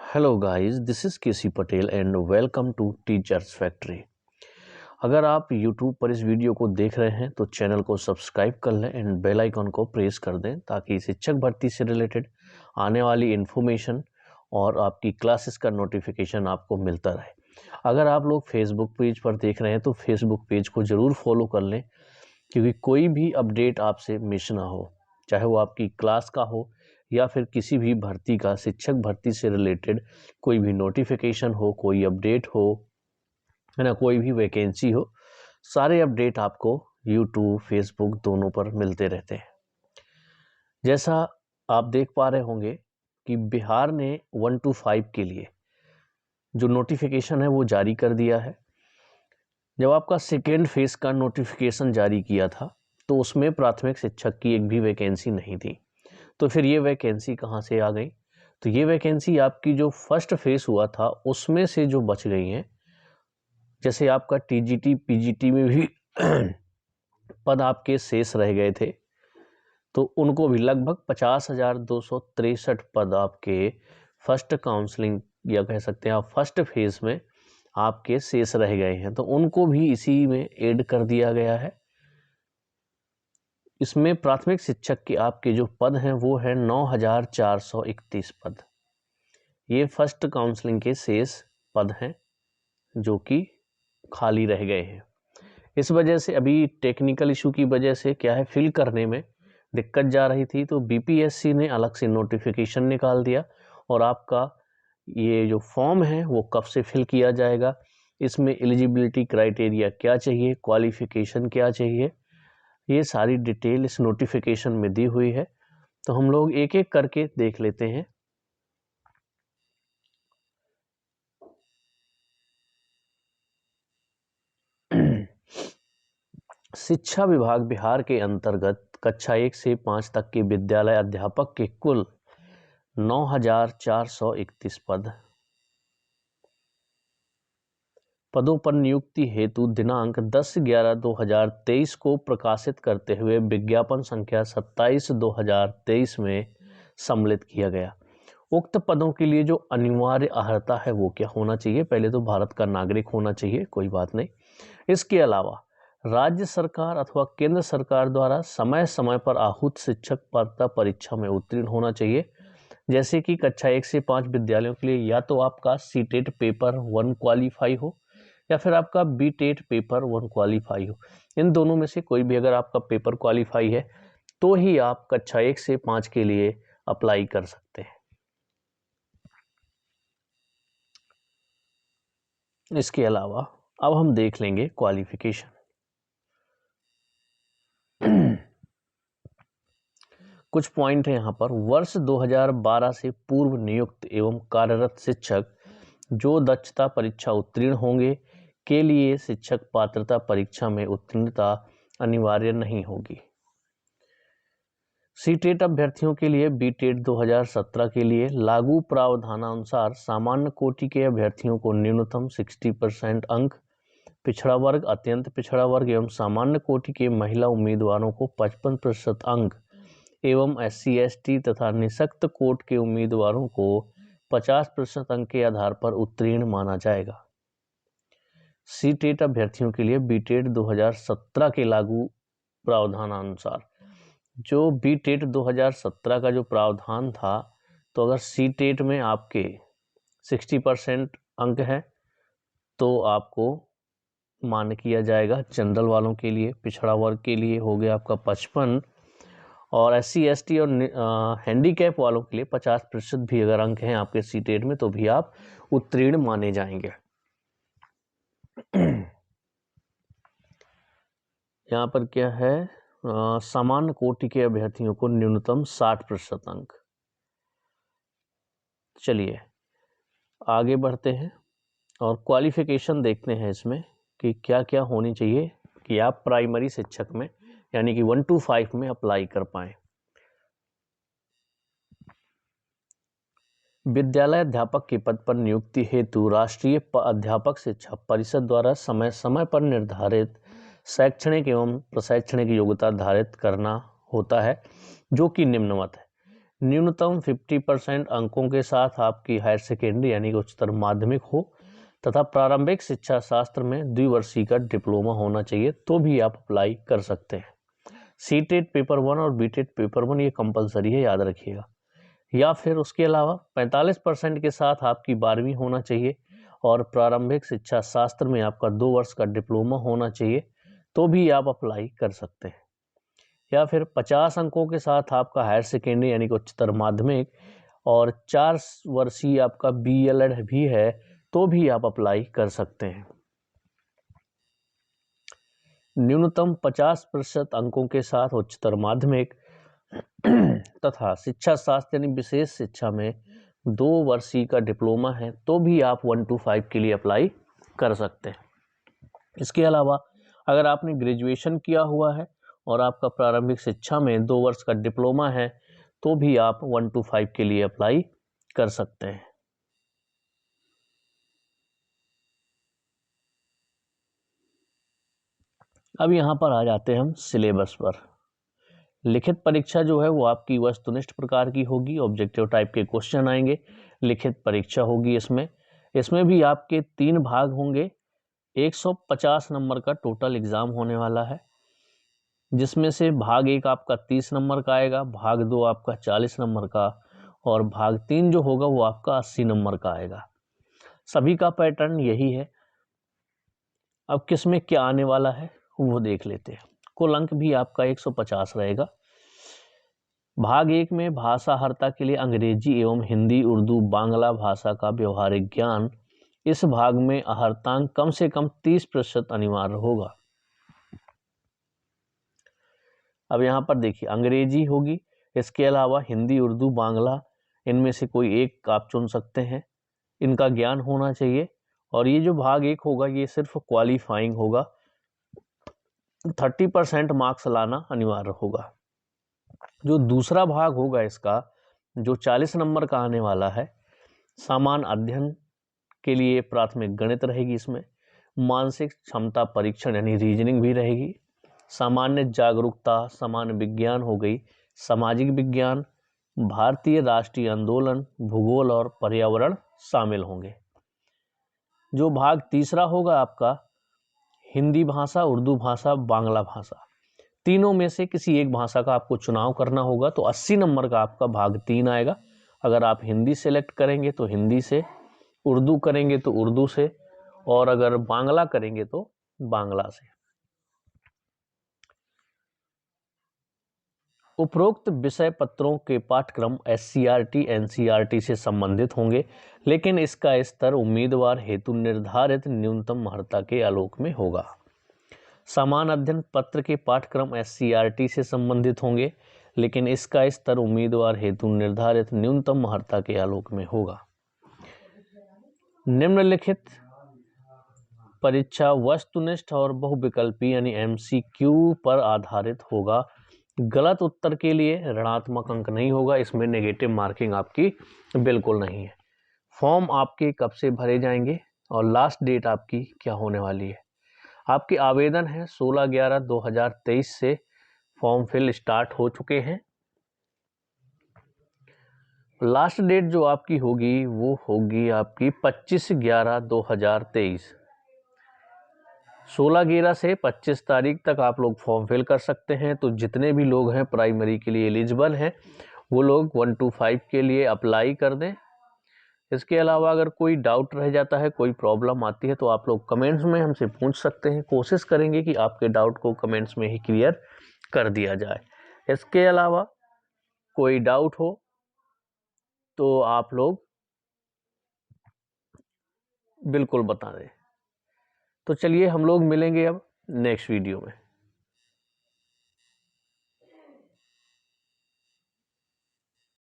Hello guys, this is K C Patel and welcome to teachers factory. अगर आप YouTube पर इस वीडियो को देख रहे हैं तो चैनल को सब्सक्राइब कर लें एंड बेल आइकन को प्रेस कर दें ताकि शिक्षक भर्ती से रिलेटेड आने वाली इन्फॉर्मेशन और आपकी क्लासेस का नोटिफिकेशन आपको मिलता रहे। अगर आप लोग फेसबुक पेज पर देख रहे हैं तो फेसबुक पेज को ज़रूर फॉलो कर लें, क्योंकि कोई भी अपडेट आपसे मिस ना हो, चाहे वो आपकी क्लास का हो या फिर किसी भी भर्ती का, शिक्षक भर्ती से रिलेटेड कोई भी नोटिफिकेशन हो, कोई अपडेट हो, है ना, कोई भी वैकेंसी हो, सारे अपडेट आपको यूट्यूब फेसबुक दोनों पर मिलते रहते हैं। जैसा आप देख पा रहे होंगे कि बिहार ने 1 to 5 के लिए जो नोटिफिकेशन है वो जारी कर दिया है। जब आपका सेकेंड फेज का नोटिफिकेशन जारी किया था तो उसमें प्राथमिक शिक्षक की एक भी वैकेंसी नहीं थी। तो फिर ये वैकेंसी कहाँ से आ गई? तो ये वैकेंसी आपकी जो फर्स्ट फेज हुआ था उसमें से जो बच गई हैं। जैसे आपका टीजीटी पीजीटी में भी पद आपके शेष रह गए थे, तो उनको भी लगभग 50,263 पद आपके फर्स्ट काउंसलिंग या कह सकते हैं आप फर्स्ट फेज में आपके शेष रह गए हैं, तो उनको भी इसी में ऐड कर दिया गया है। इसमें प्राथमिक शिक्षक के आपके जो पद हैं वो है 9,431 पद। ये फर्स्ट काउंसलिंग के शेष पद हैं जो कि खाली रह गए हैं। इस वजह से अभी टेक्निकल इशू की वजह से क्या है, फिल करने में दिक्कत जा रही थी, तो बीपीएससी ने अलग से नोटिफिकेशन निकाल दिया और आपका ये जो फॉर्म है वो कब से फिल किया जाएगा, इसमें एलिजिबिलिटी क्राइटेरिया क्या चाहिए, क्वालिफिकेशन क्या चाहिए, ये सारी डिटेल इस नोटिफिकेशन में दी हुई है। तो हम लोग एक एक करके देख लेते हैं। शिक्षा विभाग बिहार के अंतर्गत कक्षा 1 से 5 तक के विद्यालय अध्यापक के कुल 9,431 पदों पर नियुक्ति हेतु दिनांक 10/11/2023 को प्रकाशित करते हुए विज्ञापन संख्या 27/2023 में सम्मिलित किया गया। उक्त पदों के लिए जो अनिवार्य अर्हता है वो क्या होना चाहिए? पहले तो भारत का नागरिक होना चाहिए, कोई बात नहीं। इसके अलावा राज्य सरकार अथवा केंद्र सरकार द्वारा समय समय पर आहूत शिक्षक पात्रता परीक्षा में उत्तीर्ण होना चाहिए। जैसे कि कक्षा 1 से 5 विद्यालयों के लिए या तो आपका सीटेट पेपर 1 क्वालिफाई हो या फिर आपका बीटेट पेपर 1 क्वालिफाई हो। इन दोनों में से कोई भी अगर आपका पेपर क्वालिफाई है तो ही आप कक्षा 1 से 5 के लिए अप्लाई कर सकते हैं। इसके अलावा अब हम देख लेंगे क्वालिफिकेशन। कुछ पॉइंट है यहाँ पर। वर्ष 2012 से पूर्व नियुक्त एवं कार्यरत शिक्षक जो दक्षता परीक्षा उत्तीर्ण होंगे के लिए शिक्षक पात्रता परीक्षा में उत्तीर्णता अनिवार्य नहीं होगी। सीटेट अभ्यर्थियों के लिए बीटेट 2017 के लिए लागू प्रावधानानुसार सामान्य कोटि के अभ्यर्थियों को न्यूनतम 60% अंक, पिछड़ा वर्ग, अत्यंत पिछड़ा वर्ग एवं सामान्य कोटि के महिला उम्मीदवारों को 55% अंक एवं SC ST तथा निःशक्त कोट के उम्मीदवारों को 50% अंक के आधार पर उत्तीर्ण माना जाएगा। सीटेट अभ्यर्थियों के लिए बीटेट 2017 के लागू प्रावधानानुसार, जो बीटेट 2017 का जो प्रावधान था, तो अगर सीटेट में आपके 60% अंक है तो आपको मान्य किया जाएगा। जनरल वालों के लिए, पिछड़ा वर्ग के लिए हो गया आपका 55 और SC ST और हैंडीकैप वालों के लिए 50% भी अगर अंक हैं आपके सीटेट में तो भी आप उत्तीर्ण माने जाएंगे। यहाँ पर क्या है, सामान्य कोटि के अभ्यर्थियों को न्यूनतम 60% अंक। चलिए आगे बढ़ते हैं और क्वालिफिकेशन देखते हैं इसमें कि क्या क्या होनी चाहिए कि आप प्राइमरी शिक्षक में यानी कि 1 to 5 में अप्लाई कर पाएँ। विद्यालय अध्यापक के पद पर नियुक्ति हेतु राष्ट्रीय अध्यापक शिक्षा परिषद द्वारा समय समय पर निर्धारित शैक्षणिक एवं प्रशैक्षणिक योग्यता धारित करना होता है, जो कि निम्नवत है। न्यूनतम 50% अंकों के साथ आपकी हायर सेकेंडरी यानी कि उच्चतर माध्यमिक हो तथा प्रारंभिक शिक्षा शास्त्र में द्विवर्षीय का डिप्लोमा होना चाहिए तो भी आप अप्लाई कर सकते हैं। सीटेट पेपर 1 और बीटेट पेपर 1 ये कंपलसरी है, याद रखिएगा। या फिर उसके अलावा 45% के साथ आपकी 12वीं होना चाहिए और प्रारंभिक शिक्षा शास्त्र में आपका 2 वर्ष का डिप्लोमा होना चाहिए तो भी आप अप्लाई कर सकते हैं। या फिर 50 अंकों के साथ आपका हायर सेकेंडरी यानी कि उच्चतर माध्यमिक और 4 वर्षीय आपका BLED भी है तो भी आप अप्लाई कर सकते हैं। न्यूनतम 50% अंकों के साथ उच्चतर माध्यमिक तथा शिक्षा शास्त्र यानी विशेष शिक्षा में 2 वर्षीय का डिप्लोमा है तो भी आप 1 to 5 के लिए अप्लाई कर सकते हैं। इसके अलावा अगर आपने ग्रेजुएशन किया हुआ है और आपका प्रारंभिक शिक्षा में 2 वर्ष का डिप्लोमा है तो भी आप 1 to 5 के लिए अप्लाई कर सकते हैं। अब यहाँ पर आ जाते हैं हम सिलेबस पर। लिखित परीक्षा जो है वो आपकी वस्तुनिष्ठ प्रकार की होगी, ऑब्जेक्टिव टाइप के क्वेश्चन आएंगे, लिखित परीक्षा होगी। इसमें भी आपके 3 भाग होंगे। 150 नंबर का टोटल एग्जाम होने वाला है, जिसमें से भाग 1 आपका 30 नंबर का आएगा, भाग 2 आपका 40 नंबर का और भाग 3 जो होगा वो आपका 80 नंबर का आएगा। सभी का पैटर्न यही है। अब किस में क्या आने वाला है वो देख लेते हैं। कुल अंक भी आपका 150 रहेगा। भाग 1 में भाषाहरता के लिए अंग्रेजी एवं हिंदी, उर्दू, बांग्ला भाषा का व्यवहारिक ज्ञान। इस भाग में अहर्तांक कम से कम 30% अनिवार्य होगा। अब यहाँ पर देखिए अंग्रेजी होगी, इसके अलावा हिंदी, उर्दू, बांग्ला इनमें से कोई एक आप चुन सकते हैं, इनका ज्ञान होना चाहिए। और ये जो भाग 1 होगा ये सिर्फ क्वालिफाइंग होगा, 30% मार्क्स लाना अनिवार्य होगा। जो दूसरा भाग होगा इसका, जो 40 नंबर का आने वाला है, सामान्य अध्ययन के लिए प्राथमिक गणित रहेगी, इसमें मानसिक क्षमता परीक्षण यानी रीजनिंग भी रहेगी, सामान्य जागरूकता, सामान्य विज्ञान हो गई, सामाजिक विज्ञान, भारतीय राष्ट्रीय आंदोलन, भूगोल और पर्यावरण शामिल होंगे। जो भाग तीसरा होगा आपका हिंदी भाषा, उर्दू भाषा, बांग्ला भाषा, तीनों में से किसी एक भाषा का आपको चुनाव करना होगा तो 80 नंबर का आपका भाग 3 आएगा। अगर आप हिंदी सेलेक्ट करेंगे तो हिंदी से, उर्दू करेंगे तो उर्दू से और अगर बांग्ला करेंगे तो बांग्ला से। उपरोक्त विषय पत्रों के पाठ्यक्रम SCERT NCERT से संबंधित होंगे, लेकिन इसका स्तर उम्मीदवार हेतु निर्धारित न्यूनतम महत्ता के आलोक में होगा। समान अध्ययन पत्र के पाठ्यक्रम SCERT से संबंधित होंगे, लेकिन इसका स्तर उम्मीदवार हेतु निर्धारित न्यूनतम महत्ता के आलोक में होगा। निम्नलिखित परीक्षा वस्तुनिष्ठ और बहुविकल्पी यानी MCQ पर आधारित होगा। गलत उत्तर के लिए ऋणात्मक अंक नहीं होगा, इसमें नेगेटिव मार्किंग आपकी बिल्कुल नहीं है। फॉर्म आपके कब से भरे जाएंगे और लास्ट डेट आपकी क्या होने वाली है? आपके आवेदन है 16/11/2023 से फॉर्म फिल स्टार्ट हो चुके हैं। लास्ट डेट जो आपकी होगी वो होगी आपकी 25/11/2023। 16/11 से 25 तारीख तक आप लोग फॉर्म फिल कर सकते हैं। तो जितने भी लोग हैं प्राइमरी के लिए एलिजिबल हैं वो लोग 1 to 5 के लिए अप्लाई कर दें। इसके अलावा अगर कोई डाउट रह जाता है, कोई प्रॉब्लम आती है तो आप लोग कमेंट्स में हमसे पूछ सकते हैं। कोशिश करेंगे कि आपके डाउट को कमेंट्स में ही क्लियर कर दिया जाए। इसके अलावा कोई डाउट हो तो आप लोग बिल्कुल बता दें। तो चलिए हम लोग मिलेंगे अब नेक्स्ट वीडियो में।